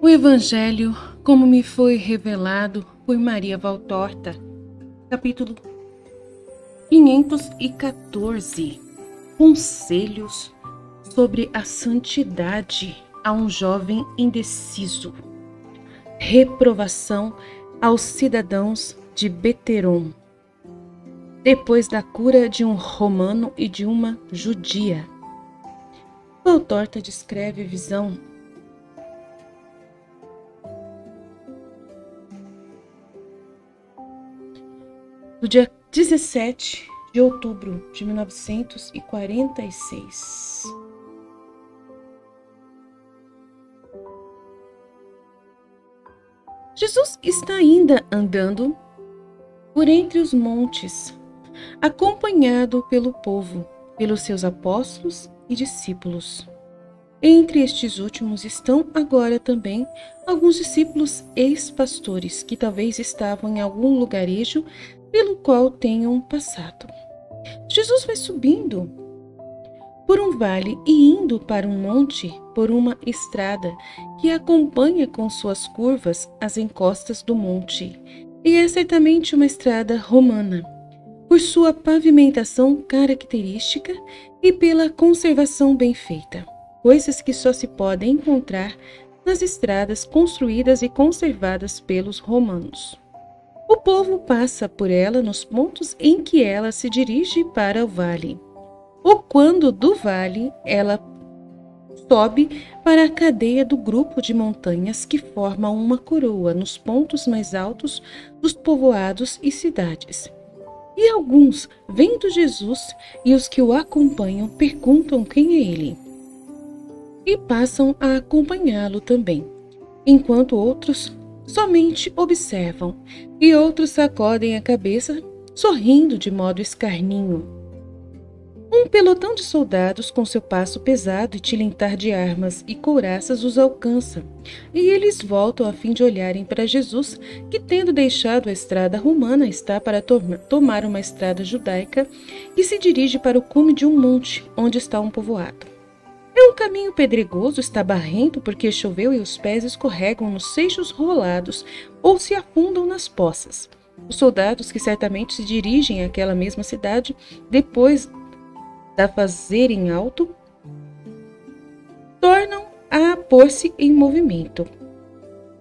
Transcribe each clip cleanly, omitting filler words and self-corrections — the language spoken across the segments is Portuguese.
O Evangelho, como me foi revelado por Maria Valtorta, capítulo 514. Conselhos sobre a santidade a um jovem indeciso. Reprovação aos cidadãos de Beteron, depois da cura de um romano e de uma judia. Valtorta descreve a visão do dia 17 de outubro de 1946. Jesus está ainda andando por entre os montes, acompanhado pelo povo, pelos seus apóstolos e discípulos. Entre estes últimos estão agora também alguns discípulos ex-pastores que talvez estavam em algum lugarejo pelo qual tenham passado. Jesus vai subindo por um vale e indo para um monte por uma estrada que acompanha com suas curvas as encostas do monte. E é certamente uma estrada romana, por sua pavimentação característica e pela conservação bem feita, coisas que só se podem encontrar nas estradas construídas e conservadas pelos romanos. O povo passa por ela nos pontos em que ela se dirige para o vale, ou quando do vale ela sobe para a cadeia do grupo de montanhas que formam uma coroa nos pontos mais altos dos povoados e cidades. E alguns, vendo Jesus e os que o acompanham, perguntam quem é ele, e passam a acompanhá-lo também, enquanto outros somente observam, e outros sacodem a cabeça, sorrindo de modo escarninho. Um pelotão de soldados com seu passo pesado e tilintar de armas e couraças os alcança, e eles voltam a fim de olharem para Jesus, que, tendo deixado a estrada romana, está para tomar uma estrada judaica e se dirige para o cume de um monte, onde está um povoado. É um caminho pedregoso, está barrento porque choveu e os pés escorregam nos seixos rolados ou se afundam nas poças. Os soldados, que certamente se dirigem àquela mesma cidade, depois da fazerem alto, tornam a pôr-se em movimento.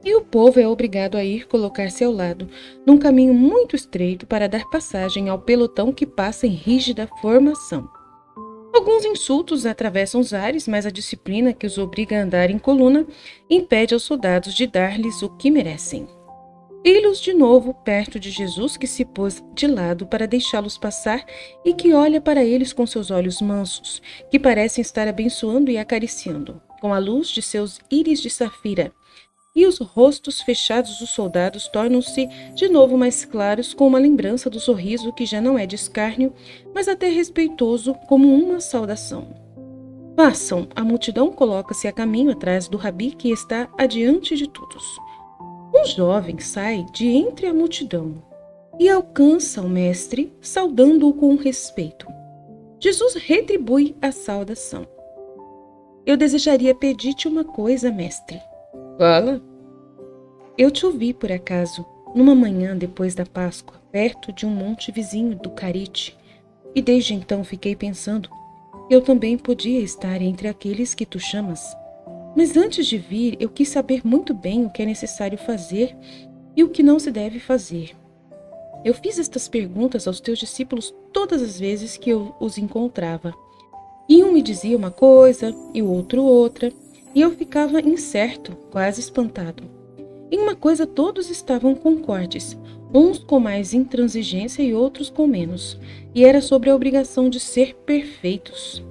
E o povo é obrigado a ir colocar-se ao lado, num caminho muito estreito para dar passagem ao pelotão que passa em rígida formação. Alguns insultos atravessam os ares, mas a disciplina que os obriga a andar em coluna impede aos soldados de dar-lhes o que merecem. Ei-los de novo perto de Jesus, que se pôs de lado para deixá-los passar e que olha para eles com seus olhos mansos, que parecem estar abençoando e acariciando, com a luz de seus íris de safira. E os rostos fechados dos soldados tornam-se de novo mais claros, com uma lembrança do sorriso que já não é de escárnio, mas até respeitoso, como uma saudação. Passam, a multidão coloca-se a caminho atrás do rabi, que está adiante de todos. Um jovem sai de entre a multidão e alcança o mestre, saudando-o com respeito. Jesus retribui a saudação. Eu desejaria pedir-te uma coisa, mestre. Fala. Eu te ouvi, por acaso, numa manhã depois da Páscoa, perto de um monte vizinho do Carite, e desde então fiquei pensando que eu também podia estar entre aqueles que tu chamas. Mas antes de vir, eu quis saber muito bem o que é necessário fazer e o que não se deve fazer. Eu fiz estas perguntas aos teus discípulos todas as vezes que eu os encontrava. E um me dizia uma coisa e o outro outra, e eu ficava incerto, quase espantado. Em uma coisa todos estavam concordes, uns com mais intransigência e outros com menos, e era sobre a obrigação de ser perfeitos.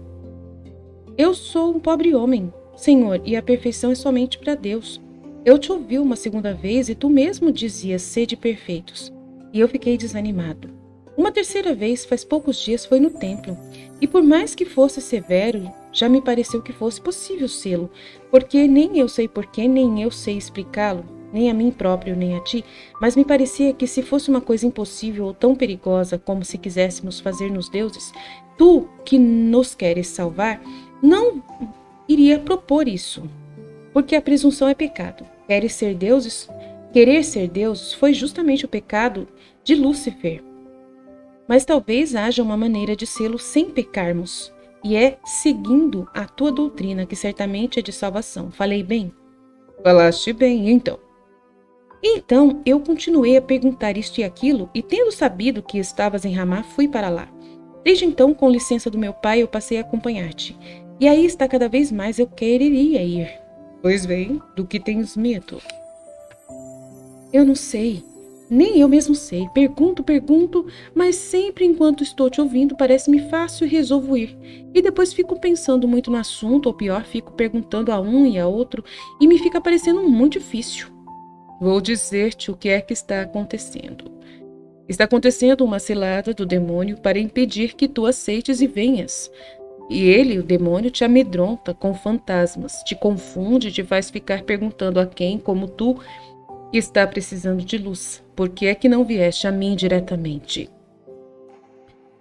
Eu sou um pobre homem, Senhor, e a perfeição é somente para Deus. Eu te ouvi uma segunda vez e tu mesmo dizias, sede perfeitos. E eu fiquei desanimado. Uma terceira vez, faz poucos dias, foi no templo. E por mais que fosse severo, já me pareceu que fosse possível sê-lo, porque nem eu sei porquê, nem eu sei explicá-lo, nem a mim próprio, nem a ti, mas me parecia que se fosse uma coisa impossível ou tão perigosa como se quiséssemos fazer-nos deuses, tu, que nos queres salvar, não iria propor isso, porque a presunção é pecado. Querer ser deuses foi justamente o pecado de Lúcifer. Mas talvez haja uma maneira de sê-lo sem pecarmos, e é seguindo a tua doutrina, que certamente é de salvação. Falei bem? Falaste bem, então. Então eu continuei a perguntar isto e aquilo, e tendo sabido que estavas em Ramá, fui para lá. Desde então, com licença do meu pai, eu passei a acompanhar-te. E aí está cada vez mais eu quereria ir. Pois bem, do que tens medo? Eu não sei. Nem eu mesmo sei. Pergunto, mas sempre enquanto estou te ouvindo parece-me fácil e resolvo ir. E depois fico pensando muito no assunto, ou pior, fico perguntando a um e a outro, e me fica parecendo muito difícil. Vou dizer-te o que é que está acontecendo. Está acontecendo uma cilada do demônio para impedir que tu aceites e venhas. E ele, o demônio, te amedronta com fantasmas, te confunde, te faz ficar perguntando a quem, como tu, que está precisando de luz. Por que é que não vieste a mim diretamente?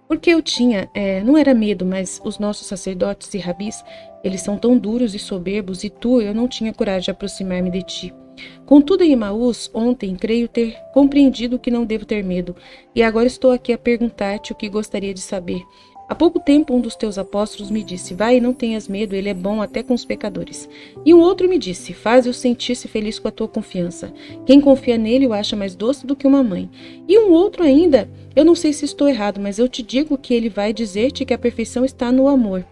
Porque eu tinha, não era medo, mas os nossos sacerdotes e rabis, eles são tão duros e soberbos, e eu não tinha coragem de aproximar-me de ti. Contudo, em Emaús, ontem, creio ter compreendido que não devo ter medo, e agora estou aqui a perguntar-te o que gostaria de saber. Há pouco tempo, um dos teus apóstolos me disse: vai, não tenhas medo, ele é bom até com os pecadores. E um outro me disse: faze-o sentir-se feliz com a tua confiança. Quem confia nele o acha mais doce do que uma mãe. E um outro ainda, eu não sei se estou errado, mas eu te digo que ele vai dizer-te que a perfeição está no amor.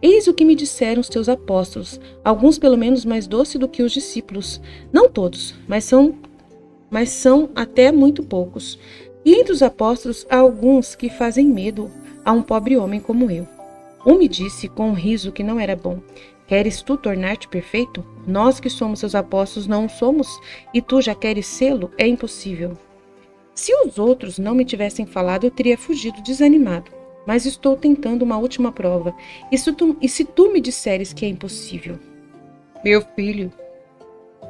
Eis o que me disseram os teus apóstolos, alguns pelo menos mais doce do que os discípulos. Não todos, mas são até muito poucos. E entre os apóstolos há alguns que fazem medo a um pobre homem como eu. Um me disse com um riso que não era bom: queres tu tornar-te perfeito? Nós que somos seus apóstolos não o somos, e tu já queres sê-lo? É impossível. Se os outros não me tivessem falado, eu teria fugido desanimado. Mas estou tentando uma última prova. E se tu me disseres que é impossível? Meu filho,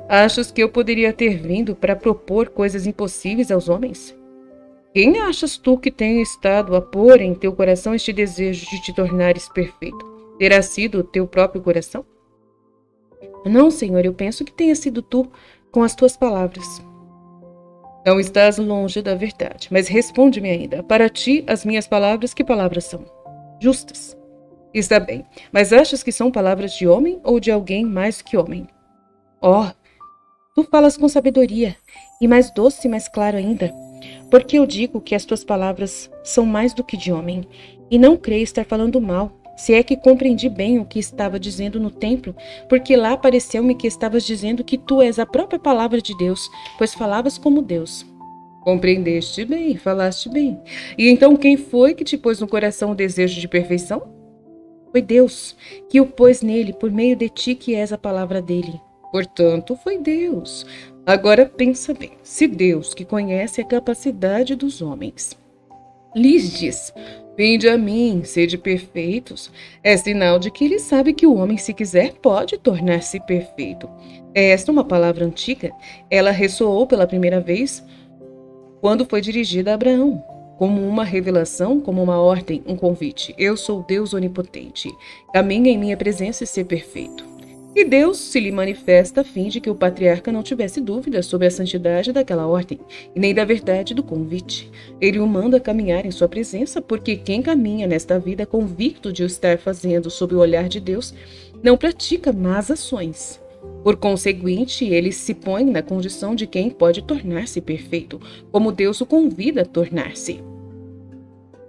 achas que eu poderia ter vindo para propor coisas impossíveis aos homens? Quem achas tu que tem estado a pôr em teu coração este desejo de te tornares perfeito? Terá sido o teu próprio coração? Não, Senhor, eu penso que tenha sido tu com as tuas palavras. Não estás longe da verdade, mas responde-me ainda. Para ti, as minhas palavras, que palavras são? Justas. Está bem, mas achas que são palavras de homem ou de alguém mais que homem? Oh, tu falas com sabedoria, e mais doce e mais claro ainda. Porque eu digo que as tuas palavras são mais do que de homem, e não creio estar falando mal, se é que compreendi bem o que estava dizendo no templo, porque lá pareceu-me que estavas dizendo que tu és a própria palavra de Deus, pois falavas como Deus. Compreendeste bem, falaste bem. E então quem foi que te pôs no coração o desejo de perfeição? Foi Deus, que o pôs nele por meio de ti, que és a palavra dele. Portanto, foi Deus. Agora pensa bem, se Deus, que conhece a capacidade dos homens, lhes diz: vinde a mim, sede perfeitos, é sinal de que ele sabe que o homem, se quiser, pode tornar-se perfeito. Esta é uma palavra antiga. Ela ressoou pela primeira vez quando foi dirigida a Abraão, como uma revelação, como uma ordem, um convite. Eu sou Deus onipotente. Caminhe em minha presença e ser perfeito. E Deus se lhe manifesta a fim de que o patriarca não tivesse dúvidas sobre a santidade daquela ordem, e nem da verdade do convite. Ele o manda caminhar em sua presença, porque quem caminha nesta vida convicto de o estar fazendo sob o olhar de Deus, não pratica más ações. Por conseguinte, ele se põe na condição de quem pode tornar-se perfeito, como Deus o convida a tornar-se.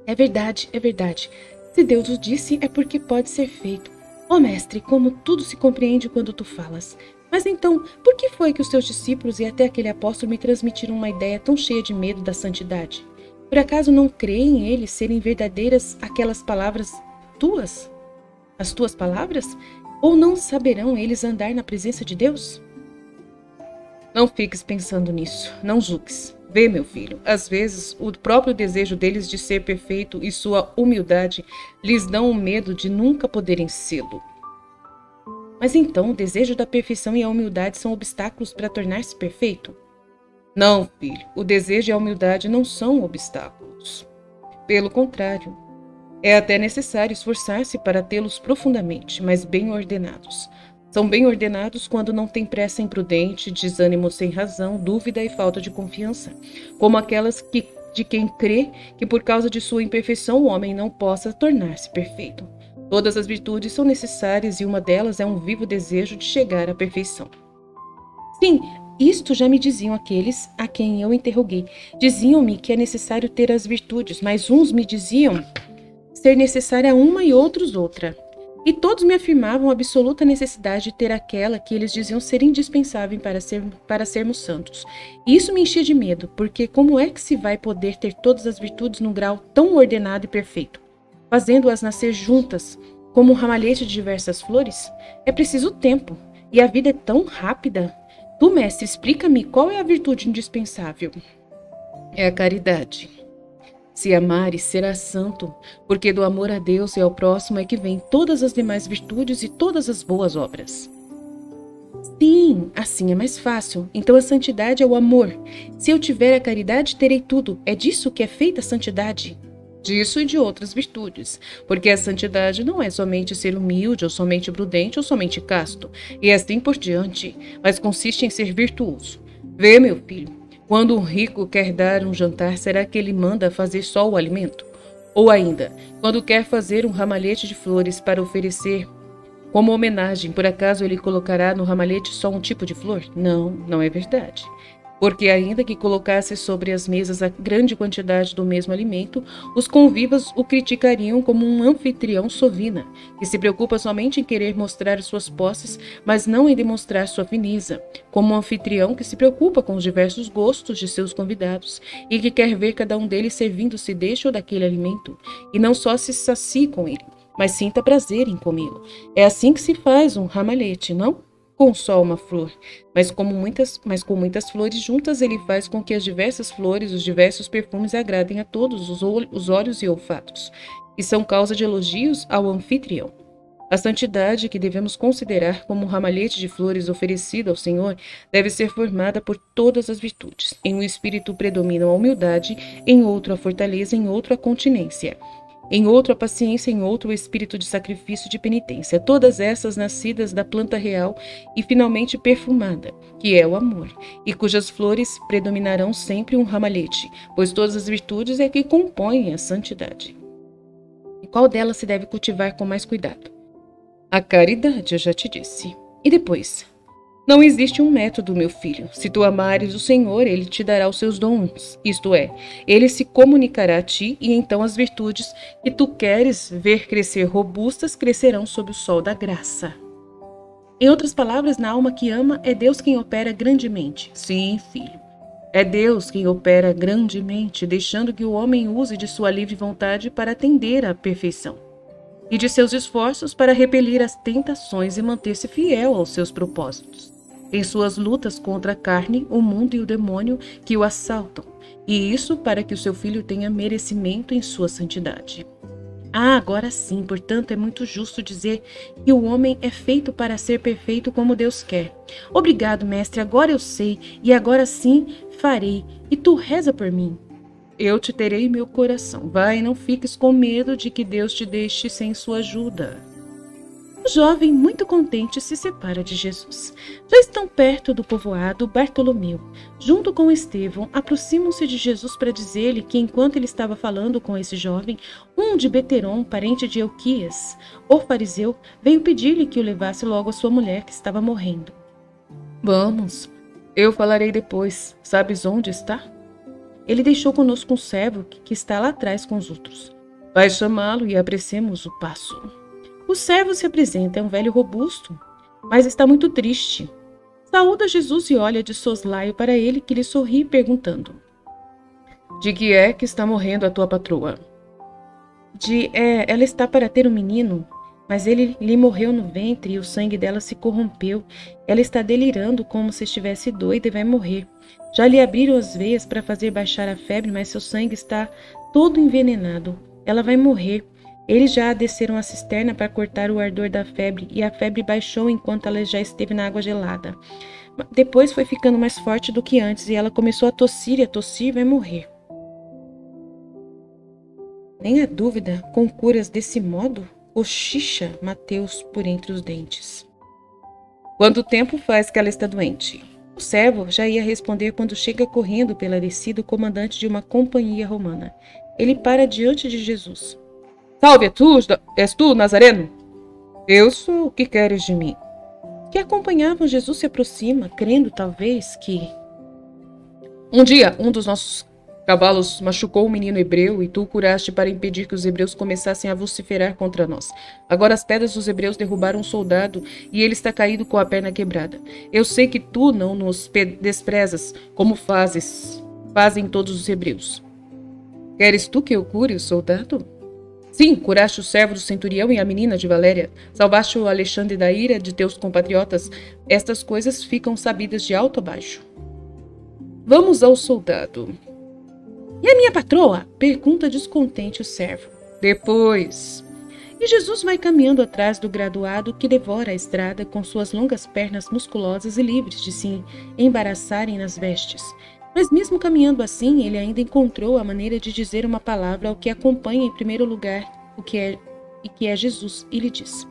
É verdade, é verdade. Se Deus o disse, é porque pode ser feito. Ó mestre, como tudo se compreende quando tu falas. Mas então, por que foi que os teus discípulos e até aquele apóstolo me transmitiram uma ideia tão cheia de medo da santidade? Por acaso não creem eles serem verdadeiras aquelas palavras tuas? As tuas palavras? Ou não saberão eles andar na presença de Deus? Não fiques pensando nisso, não julgues. Vê, meu filho, às vezes o próprio desejo deles de ser perfeito e sua humildade lhes dão o medo de nunca poderem sê-lo. Mas então o desejo da perfeição e a humildade são obstáculos para tornar-se perfeito? Não, filho, o desejo e a humildade não são obstáculos. Pelo contrário, é até necessário esforçar-se para tê-los profundamente, mas bem ordenados. São bem ordenados quando não têm pressa imprudente, desânimo sem razão, dúvida e falta de confiança, como aquelas de quem crê que por causa de sua imperfeição o homem não possa tornar-se perfeito. Todas as virtudes são necessárias e uma delas é um vivo desejo de chegar à perfeição. Sim, isto já me diziam aqueles a quem eu interroguei. Diziam-me que é necessário ter as virtudes, mas uns me diziam ser necessária uma e outros outra. E todos me afirmavam a absoluta necessidade de ter aquela que eles diziam ser indispensável para sermos santos. E isso me enchia de medo, porque como é que se vai poder ter todas as virtudes num grau tão ordenado e perfeito? Fazendo-as nascer juntas, como um ramalhete de diversas flores? É preciso tempo, e a vida é tão rápida. Tu, mestre, explica-me qual é a virtude indispensável. É a caridade. Se amares, serás santo, porque do amor a Deus e ao próximo é que vêm todas as demais virtudes e todas as boas obras. Sim, assim é mais fácil. Então a santidade é o amor. Se eu tiver a caridade, terei tudo. É disso que é feita a santidade. Disso e de outras virtudes, porque a santidade não é somente ser humilde, ou somente prudente, ou somente casto, e assim por diante, mas consiste em ser virtuoso. Vê, meu filho, quando um rico quer dar um jantar, será que ele manda fazer só o alimento? Ou ainda, quando quer fazer um ramalhete de flores para oferecer como homenagem, por acaso ele colocará no ramalhete só um tipo de flor? Não, não é verdade. Porque ainda que colocasse sobre as mesas a grande quantidade do mesmo alimento, os convivas o criticariam como um anfitrião sovina, que se preocupa somente em querer mostrar suas posses, mas não em demonstrar sua fineza, como um anfitrião que se preocupa com os diversos gostos de seus convidados e que quer ver cada um deles servindo-se deste ou daquele alimento, e não só se sacie com ele, mas sinta prazer em comê-lo. É assim que se faz um ramalhete, não? Com só uma flor, mas com muitas flores juntas, ele faz com que as diversas flores, os diversos perfumes agradem a todos os olhos e olfatos, e são causa de elogios ao anfitrião. A santidade, que devemos considerar como um ramalhete de flores oferecido ao Senhor, deve ser formada por todas as virtudes. Em um espírito predomina a humildade, em outro a fortaleza, em outro a continência. Em outro a paciência, em outro o espírito de sacrifício e de penitência, todas essas nascidas da planta real e finalmente perfumada, que é o amor, e cujas flores predominarão sempre um ramalhete, pois todas as virtudes é que compõem a santidade. E qual delas se deve cultivar com mais cuidado? A caridade, eu já te disse. E depois? Não existe um método, meu filho. Se tu amares o Senhor, Ele te dará os seus dons. Isto é, Ele se comunicará a ti e então as virtudes que tu queres ver crescer robustas crescerão sob o sol da graça. Em outras palavras, na alma que ama, é Deus quem opera grandemente. Sim, filho. É Deus quem opera grandemente, deixando que o homem use de sua livre vontade para atender à perfeição e de seus esforços para repelir as tentações e manter-se fiel aos seus propósitos. Em suas lutas contra a carne, o mundo e o demônio que o assaltam, e isso para que o seu filho tenha merecimento em sua santidade. Agora sim, portanto, é muito justo dizer que o homem é feito para ser perfeito como Deus quer. Obrigado, mestre, agora eu sei, e agora sim farei, e tu reza por mim. Eu te terei meu coração. Vai, não fiques com medo de que Deus te deixe sem sua ajuda. O jovem, muito contente, se separa de Jesus. Já estão perto do povoado Bartolomeu. Junto com Estevão, aproximam-se de Jesus para dizer-lhe que, enquanto ele estava falando com esse jovem, um de Beteron, parente de Euquias, o fariseu, veio pedir-lhe que o levasse logo a sua mulher, que estava morrendo. Vamos, eu falarei depois. Sabes onde está? Ele deixou conosco um servo que está lá atrás com os outros. Vai chamá-lo e apressemos o passo. O servo se apresenta, é um velho robusto, mas está muito triste. Saúda Jesus e olha de soslaio para ele, que lhe sorri, perguntando: De que é que está morrendo a tua patroa? Ela está para ter um menino, mas ele lhe morreu no ventre e o sangue dela se corrompeu. Ela está delirando como se estivesse doida e vai morrer. Já lhe abriram as veias para fazer baixar a febre, mas seu sangue está todo envenenado. Ela vai morrer. Eles já desceram a cisterna para cortar o ardor da febre, e a febre baixou enquanto ela já esteve na água gelada. Depois foi ficando mais forte do que antes, e ela começou a tossir e vai morrer. Nem há dúvida, com curas desse modo, cochicha Mateus por entre os dentes. Quanto tempo faz que ela está doente? O servo já ia responder quando chega correndo pela descida o comandante de uma companhia romana. Ele para diante de Jesus. Salve, és tu, Nazareno? Eu sou, o que queres de mim? Que acompanhavam Jesus se aproxima, crendo talvez que... Um dia, um dos nossos cavalos machucou um menino hebreu e tu o curaste para impedir que os hebreus começassem a vociferar contra nós. Agora as pedras dos hebreus derrubaram um soldado e ele está caído com a perna quebrada. Eu sei que tu não nos desprezas como fazem todos os hebreus. Queres tu que eu cure o soldado? Sim, curaste o servo do centurião e a menina de Valéria. Salvaste o Alexandre da ira de teus compatriotas. Estas coisas ficam sabidas de alto a baixo. Vamos ao soldado. E a minha patroa? Pergunta descontente o servo. Depois. E Jesus vai caminhando atrás do graduado que devora a estrada com suas longas pernas musculosas e livres de se embaraçarem nas vestes. Mas mesmo caminhando assim, ele ainda encontrou a maneira de dizer uma palavra ao que acompanha em primeiro lugar que é Jesus, e lhe diz: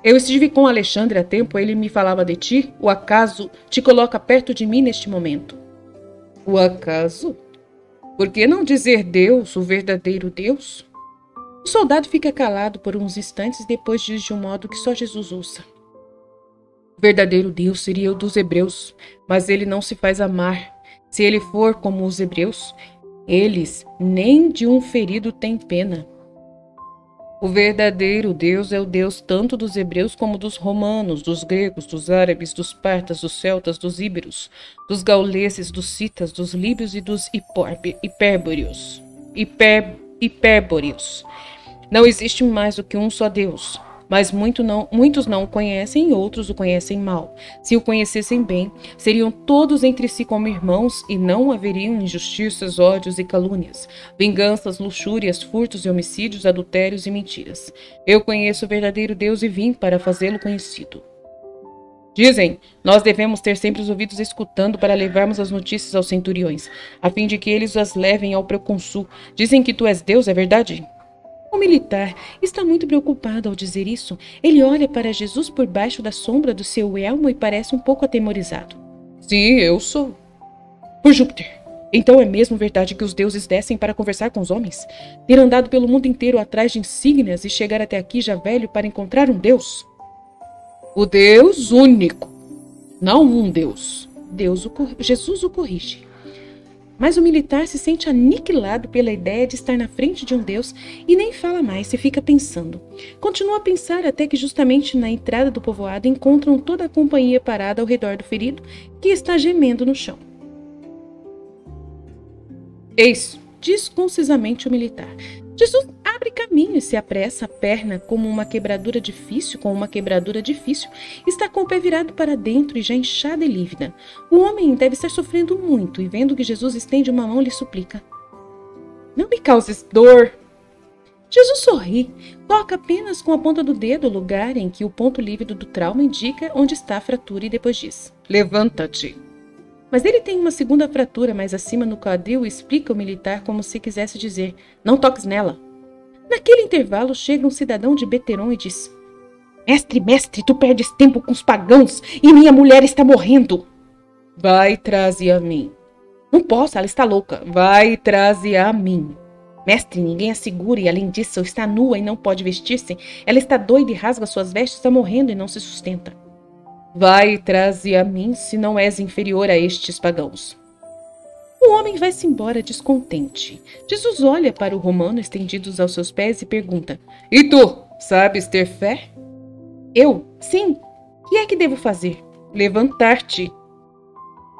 Eu estive com Alexandre há tempo, ele me falava de ti, o acaso te coloca perto de mim neste momento. O acaso? Por que não dizer Deus, o verdadeiro Deus? O soldado fica calado por uns instantes e depois diz de um modo que só Jesus ouça. O verdadeiro Deus seria o dos hebreus, mas ele não se faz amar. Se ele for como os hebreus, eles nem de um ferido têm pena. O verdadeiro Deus é o Deus tanto dos hebreus como dos romanos, dos gregos, dos árabes, dos partas, dos celtas, dos íberos, dos gauleses, dos citas, dos líbios e dos hipérbóreos. Não existe mais do que um só Deus. Mas muitos não o conhecem e outros o conhecem mal. Se o conhecessem bem, seriam todos entre si como irmãos e não haveriam injustiças, ódios e calúnias, vinganças, luxúrias, furtos e homicídios, adultérios e mentiras. Eu conheço o verdadeiro Deus e vim para fazê-lo conhecido. Dizem, nós devemos ter sempre os ouvidos escutando para levarmos as notícias aos centuriões, a fim de que eles as levem ao procônsul. Dizem que tu és Deus, é verdade? O militar está muito preocupado ao dizer isso. Ele olha para Jesus por baixo da sombra do seu elmo e parece um pouco atemorizado. Sim, eu sou. Por Júpiter. Então é mesmo verdade que os deuses descem para conversar com os homens? Ter andado pelo mundo inteiro atrás de insígnias e chegar até aqui já velho para encontrar um Deus? O Deus único. Não um Deus. Jesus o corrige. Mas o militar se sente aniquilado pela ideia de estar na frente de um Deus e nem fala mais, se fica pensando. Continua a pensar até que justamente na entrada do povoado encontram toda a companhia parada ao redor do ferido, que está gemendo no chão. Eis, diz concisamente o militar. Jesus abre caminho e se apressa, a perna com uma quebradura difícil, está com o pé virado para dentro e já inchada e lívida. O homem deve estar sofrendo muito e vendo que Jesus estende uma mão, lhe suplica: Não me causes dor. Jesus sorri, toca apenas com a ponta do dedo o lugar em que o ponto lívido do trauma indica onde está a fratura e depois diz: Levanta-te. Mas ele tem uma segunda fratura mais acima no quadril e explica o militar como se quisesse dizer: Não toques nela. Naquele intervalo chega um cidadão de Beteron e diz: Mestre, tu perdes tempo com os pagãos e minha mulher está morrendo. Vai, traze a mim. Não posso, ela está louca. Vai, traze a mim. Mestre, ninguém a segura e além disso está nua e não pode vestir-se. Ela está doida e rasga suas vestes, está morrendo e não se sustenta. Vai, traze a mim, se não és inferior a estes pagãos. O homem vai-se embora descontente. Jesus olha para o romano estendido aos seus pés e pergunta: E tu, sabes ter fé? Eu? Sim. O que é que devo fazer? Levantar-te.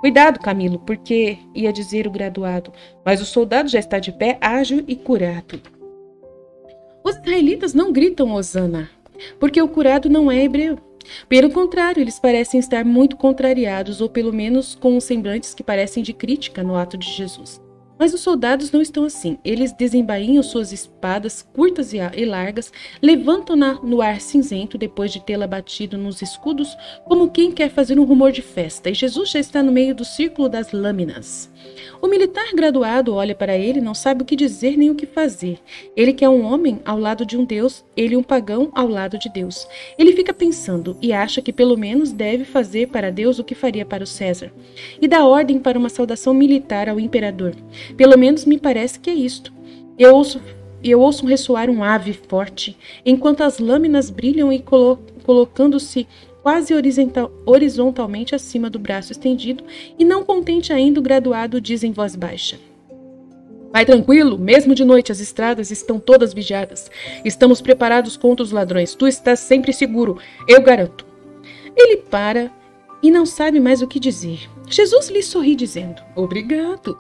Cuidado, Camilo, porque, ia dizer o graduado, mas o soldado já está de pé, ágil e curado. Os israelitas não gritam Hosana, porque o curado não é hebreu. Pelo contrário, eles parecem estar muito contrariados, ou pelo menos com semblantes que parecem de crítica no ato de Jesus. Mas os soldados não estão assim. Eles desembainham suas espadas curtas e largas, levantam-na no ar cinzento depois de tê-la batido nos escudos, como quem quer fazer um rumor de festa, e Jesus já está no meio do círculo das lâminas. O militar graduado olha para ele e não sabe o que dizer nem o que fazer. Ele que é um homem ao lado de um Deus, ele um pagão ao lado de Deus. Ele fica pensando e acha que pelo menos deve fazer para Deus o que faria para o César, e dá ordem para uma saudação militar ao imperador. Pelo menos me parece que é isto. Eu ouço ressoar um ave forte, enquanto as lâminas brilham e colocando-se quase horizontalmente acima do braço estendido, e não contente ainda, o graduado diz em voz baixa: vai tranquilo, mesmo de noite as estradas estão todas vigiadas. Estamos preparados contra os ladrões. Tu estás sempre seguro, eu garanto. Ele para e não sabe mais o que dizer. Jesus lhe sorri dizendo: obrigado.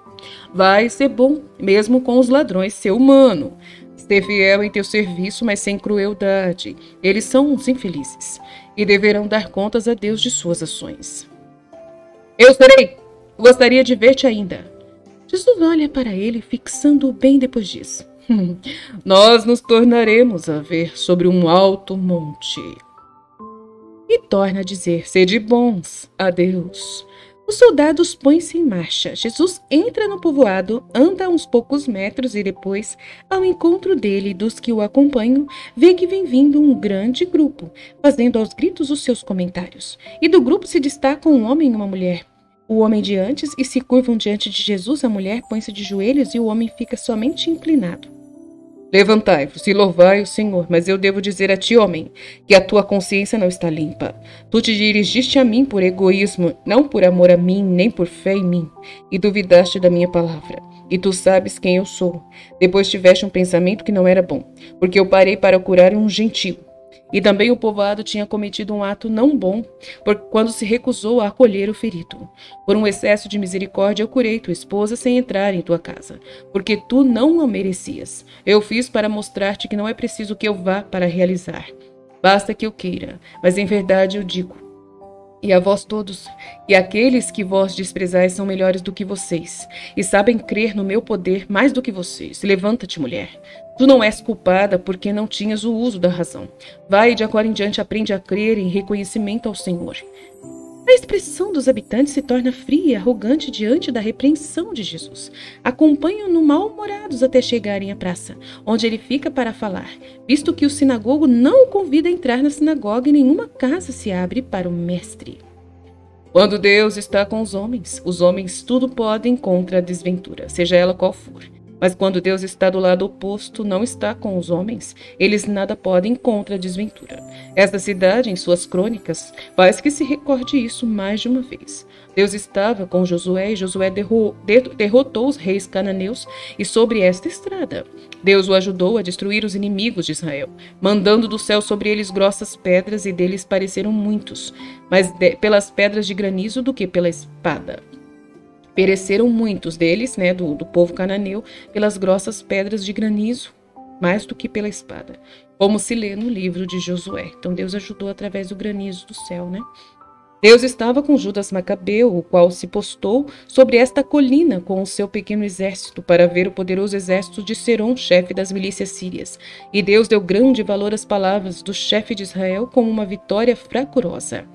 Vai ser bom, mesmo com os ladrões, ser humano. Ser fiel em teu serviço, mas sem crueldade. Eles são uns infelizes e deverão dar contas a Deus de suas ações. Eu serei. Gostaria de ver-te ainda. Jesus olha para ele, fixando-o bem, depois diz: nós nos tornaremos a ver sobre um alto monte. E torna a dizer: sede bons a Deus. Os soldados põem-se em marcha. Jesus entra no povoado, anda uns poucos metros e depois, ao encontro dele e dos que o acompanham, vê que vem vindo um grande grupo, fazendo aos gritos os seus comentários. E do grupo se destacam um homem e uma mulher. O homem de antes, e se curvam diante de Jesus, a mulher põe-se de joelhos e o homem fica somente inclinado. Levantai-vos e louvai o Senhor, mas eu devo dizer a ti, homem, que a tua consciência não está limpa. Tu te dirigiste a mim por egoísmo, não por amor a mim, nem por fé em mim, e duvidaste da minha palavra. E tu sabes quem eu sou. Depois tiveste um pensamento que não era bom, porque eu parei para curar um gentio. E também o povoado tinha cometido um ato não bom, quando se recusou a acolher o ferido. Por um excesso de misericórdia eu curei tua esposa sem entrar em tua casa, porque tu não a merecias. Eu fiz para mostrar-te que não é preciso que eu vá para realizar. Basta que eu queira, mas em verdade eu digo, e a vós todos, e aqueles que vós desprezais são melhores do que vocês, e sabem crer no meu poder mais do que vocês. Levanta-te, mulher. Tu não és culpada porque não tinhas o uso da razão. Vai e de agora em diante aprende a crer em reconhecimento ao Senhor. A expressão dos habitantes se torna fria e arrogante diante da repreensão de Jesus. Acompanham-no mal-humorados até chegarem à praça, onde ele fica para falar, visto que o sinagogo não o convida a entrar na sinagoga e nenhuma casa se abre para o mestre. Quando Deus está com os homens tudo podem contra a desventura, seja ela qual for. Mas quando Deus está do lado oposto, não está com os homens, eles nada podem contra a desventura. Esta cidade, em suas crônicas, faz que se recorde isso mais de uma vez. Deus estava com Josué e Josué derrotou os reis cananeus e sobre esta estrada. Deus o ajudou a destruir os inimigos de Israel, mandando do céu sobre eles grossas pedras e deles pareceram muitos, mais pelas pedras de granizo do que pela espada. Pereceram muitos deles, do povo cananeu, pelas grossas pedras de granizo, mais do que pela espada, como se lê no livro de Josué. Então Deus ajudou através do granizo do céu, Deus estava com Judas Macabeu, o qual se postou sobre esta colina com o seu pequeno exército para ver o poderoso exército de Serom, chefe das milícias sírias. E Deus deu grande valor às palavras do chefe de Israel como uma vitória fracurosa.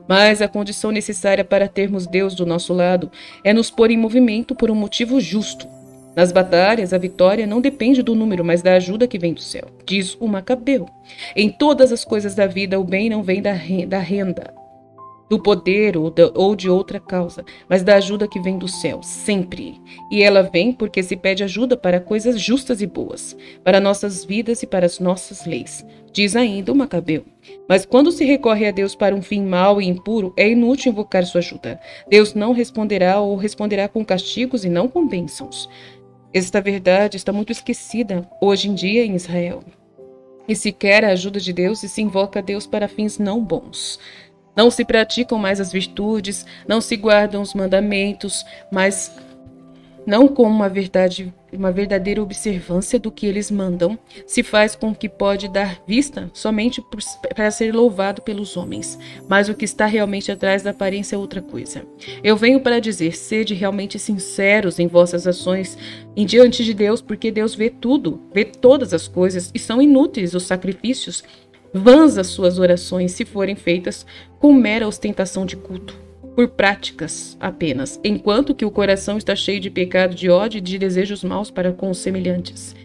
Mas a condição necessária para termos Deus do nosso lado é nos pôr em movimento por um motivo justo. Nas batalhas, a vitória não depende do número, mas da ajuda que vem do céu, diz o Macabeu. Em todas as coisas da vida, o bem não vem da renda, do poder ou de outra causa, mas da ajuda que vem do céu, sempre. E ela vem porque se pede ajuda para coisas justas e boas, para nossas vidas e para as nossas leis, diz ainda o Macabeu. Mas quando se recorre a Deus para um fim mau e impuro, é inútil invocar sua ajuda. Deus não responderá ou responderá com castigos e não com bênçãos. Esta verdade está muito esquecida hoje em dia em Israel. E se quer a ajuda de Deus e se invoca a Deus para fins não bons. Não se praticam mais as virtudes, não se guardam os mandamentos, mas não com uma verdade uma verdadeira observância do que eles mandam se faz com que pode dar vista somente para ser louvado pelos homens, mas o que está realmente atrás da aparência é outra coisa. Eu venho para dizer, sede realmente sinceros em vossas ações em diante de Deus, porque Deus vê tudo, vê todas as coisas, e são inúteis os sacrifícios, vãs as suas orações se forem feitas com mera ostentação de culto, por práticas apenas, enquanto que o coração está cheio de pecado, de ódio e de desejos maus para com os semelhantes.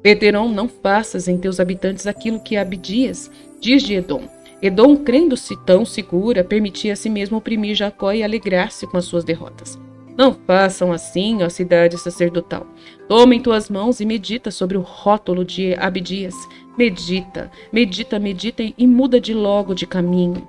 Veterão, não faças em teus habitantes aquilo que Abdias diz de Edom. Edom, crendo-se tão segura, permitia a si mesmo oprimir Jacó e alegrar-se com as suas derrotas. Não façam assim, ó cidade sacerdotal. Toma em tuas mãos e medita sobre o rótulo de Abdias. Medita, medita, medita e muda de logo de caminho.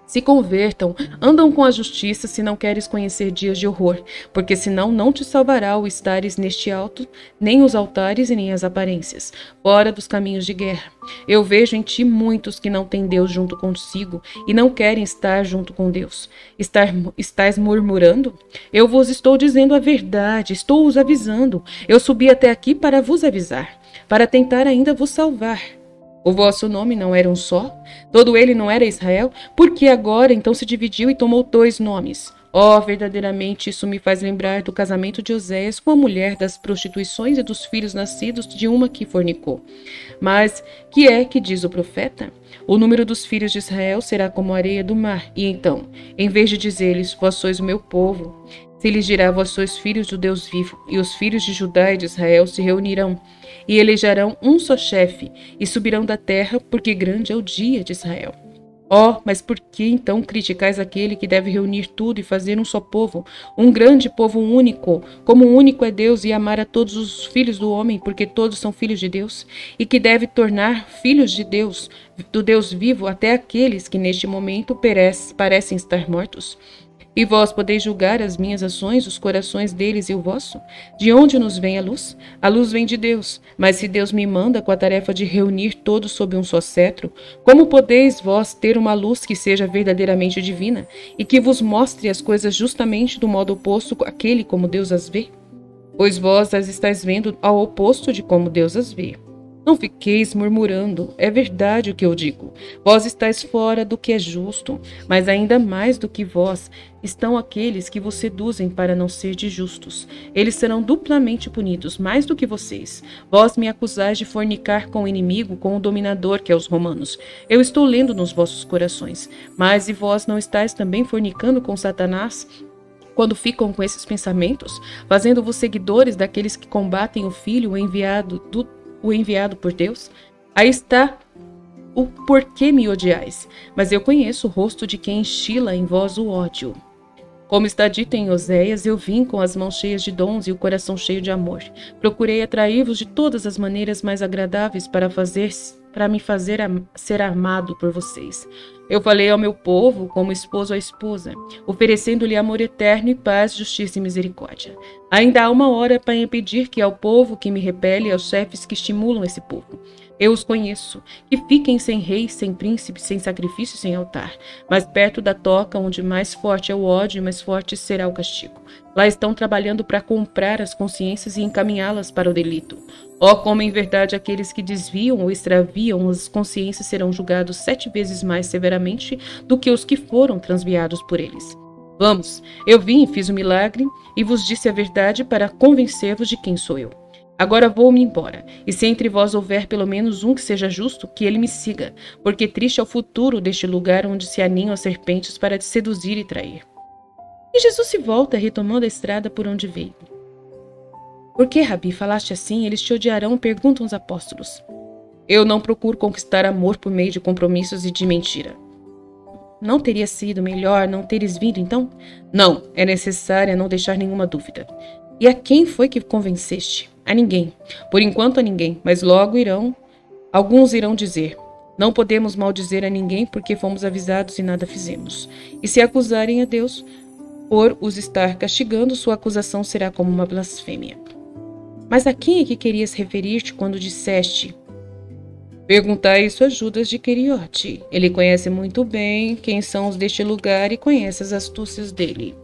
Se convertam, andam com a justiça se não queres conhecer dias de horror, porque senão não te salvará o estares neste alto, nem os altares e nem as aparências, fora dos caminhos de guerra. Eu vejo em ti muitos que não têm Deus junto consigo e não querem estar junto com Deus. Estás murmurando? Eu vos estou dizendo a verdade, estou os avisando. Eu subi até aqui para vos avisar, para tentar ainda vos salvar. O vosso nome não era um só? Todo ele não era Israel? Por que agora então se dividiu e tomou 2 nomes? Verdadeiramente isso me faz lembrar do casamento de Oséias com a mulher das prostituições e dos filhos nascidos de uma que fornicou. Mas que é que diz o profeta? O número dos filhos de Israel será como a areia do mar. E então, em vez de dizer-lhes, vós sois o meu povo, se lhes dirá, vós sois filhos do Deus vivo, e os filhos de Judá e de Israel se reunirão, e elegerão um só chefe, e subirão da terra, porque grande é o dia de Israel. Mas por que então criticais aquele que deve reunir tudo e fazer um só povo, um grande povo único, como único é Deus, e amar a todos os filhos do homem, porque todos são filhos de Deus, e que deve tornar filhos de Deus, do Deus vivo, até aqueles que neste momento parecem estar mortos? E vós podeis julgar as minhas ações, os corações deles e o vosso? De onde nos vem a luz? A luz vem de Deus. Mas se Deus me manda com a tarefa de reunir todos sob um só cetro, como podeis vós ter uma luz que seja verdadeiramente divina e que vos mostre as coisas justamente do modo oposto àquele como Deus as vê? Pois vós as estáis vendo ao oposto de como Deus as vê. Não fiqueis murmurando, é verdade o que eu digo. Vós estáis fora do que é justo, mas ainda mais do que vós estão aqueles que vos seduzem para não ser de justos. Eles serão duplamente punidos, mais do que vocês. Vós me acusais de fornicar com o inimigo, com o dominador, que é os romanos. Eu estou lendo nos vossos corações. Mas e vós não estáis também fornicando com Satanás? Quando ficam com esses pensamentos, fazendo-vos seguidores daqueles que combatem o Filho, o enviado por Deus? Aí está o porquê me odiais, mas eu conheço o rosto de quem enchila em vós o ódio. Como está dito em Oséias, eu vim com as mãos cheias de dons e o coração cheio de amor. Procurei atrair-vos de todas as maneiras mais agradáveis para me fazer ser amado por vocês. Eu falei ao meu povo como esposo à esposa, oferecendo-lhe amor eterno e paz, justiça e misericórdia. Ainda há uma hora para impedir que ao povo que me repele e aos chefes que estimulam esse povo. Eu os conheço, que fiquem sem rei, sem príncipe, sem sacrifício, sem altar, mas perto da toca onde mais forte é o ódio, mais forte será o castigo. Lá estão trabalhando para comprar as consciências e encaminhá-las para o delito. Como em verdade aqueles que desviam ou extraviam as consciências serão julgados 7 vezes mais severamente do que os que foram transviados por eles. Vamos, eu vim e fiz o milagre e vos disse a verdade para convencer-vos de quem sou eu. Agora vou-me embora, e se entre vós houver pelo menos um que seja justo, que ele me siga, porque triste é o futuro deste lugar onde se aninham as serpentes para te seduzir e trair. E Jesus se volta, retomando a estrada por onde veio. Por que, Rabi, falaste assim? Eles te odiarão, perguntam os apóstolos. Eu não procuro conquistar amor por meio de compromissos e de mentira. Não teria sido melhor não teres vindo, então? Não, é necessário não deixar nenhuma dúvida. E a quem foi que convenceste? A ninguém. Por enquanto a ninguém, mas logo alguns irão dizer, não podemos maldizer a ninguém porque fomos avisados e nada fizemos. E se acusarem a Deus por os estar castigando, sua acusação será como uma blasfêmia. Mas a quem é que querias referir-te quando disseste? Perguntai isso a Judas de Queriote. Ele conhece muito bem quem são os deste lugar e conhece as astúcias dele.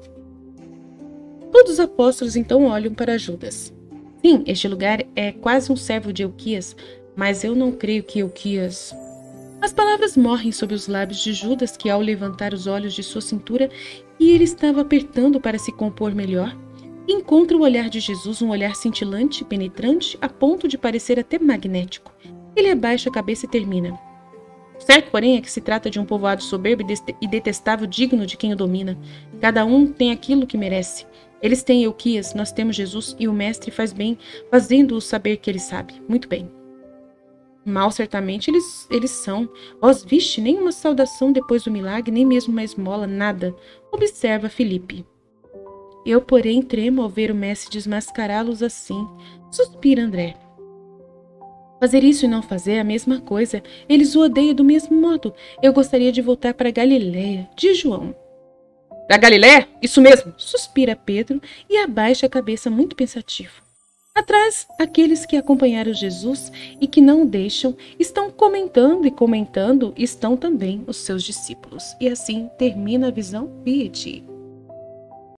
Todos os apóstolos então olham para Judas. Sim, este lugar é quase um servo de Euquias, mas eu não creio que Euquias... As palavras morrem sob os lábios de Judas, que ao levantar os olhos de sua cintura, que ele estava apertando para se compor melhor, encontra o olhar de Jesus, um olhar cintilante, penetrante, a ponto de parecer até magnético. Ele abaixa a cabeça e termina. Certo, porém, é que se trata de um povoado soberbo e detestável, digno de quem o domina. Cada um tem aquilo que merece. Eles têm Euquias, nós temos Jesus, e o mestre faz bem, fazendo-o saber que ele sabe. Muito bem. Mal, certamente, eles são. Vós viste nenhuma saudação depois do milagre, nem mesmo uma esmola, nada. Observa Filipe. Eu, porém, tremo ao ver o mestre desmascará-los assim. Suspira André. Fazer isso e não fazer é a mesma coisa. Eles o odeiam do mesmo modo. Eu gostaria de voltar para Galiléia, diz João. Para Galiléia? Isso mesmo! Suspira Pedro e abaixa a cabeça muito pensativo. Atrás, aqueles que acompanharam Jesus e que não o deixam, estão comentando e comentando, estão também os seus discípulos. E assim termina a visão Fiat.